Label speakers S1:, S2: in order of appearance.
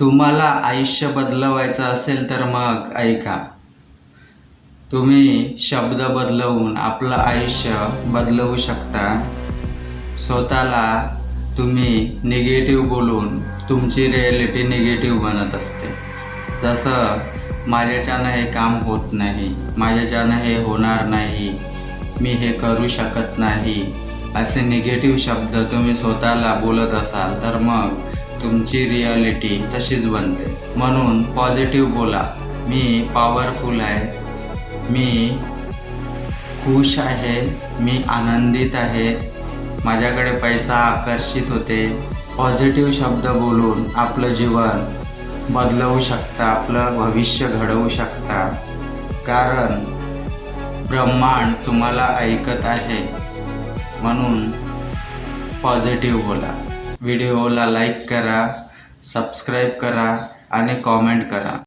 S1: तुम्हाला आयुष्य बदलवायचं असेल तर मग ऐका. तुम्ही शब्द बदलवून आपलं आयुष्य बदलवू शकता. स्वतःला तुम्ही निगेटिव्ह बोलून तुमची रिॲलिटी निगेटिव्ह बनत असते. जसं माझ्याच्यानं हे काम होत नाही, माझ्याच्यानं हे होणार नाही, मी हे करू शकत नाही, असे निगेटिव्ह शब्द तुम्ही स्वतःला बोलत असाल तर मग तुमची रिॲलिटी तशीच बनते. म्हणून पॉझिटिव्ह बोला. मी पॉवरफुल आहे, मी खुश आहे, मी आनंदित आहे, माझ्याकडे पैसा आकर्षित होते. पॉझिटिव्ह शब्द बोलून आपलं जीवन बदलवू शकता, आपलं भविष्य घडवू शकता. कारण ब्रह्मांड तुम्हाला ऐकत आहे. म्हणून पॉझिटिव्ह बोला. व्हिडिओला लाईक करा, सबस्क्राईब करा आणि कॉमेंट करा.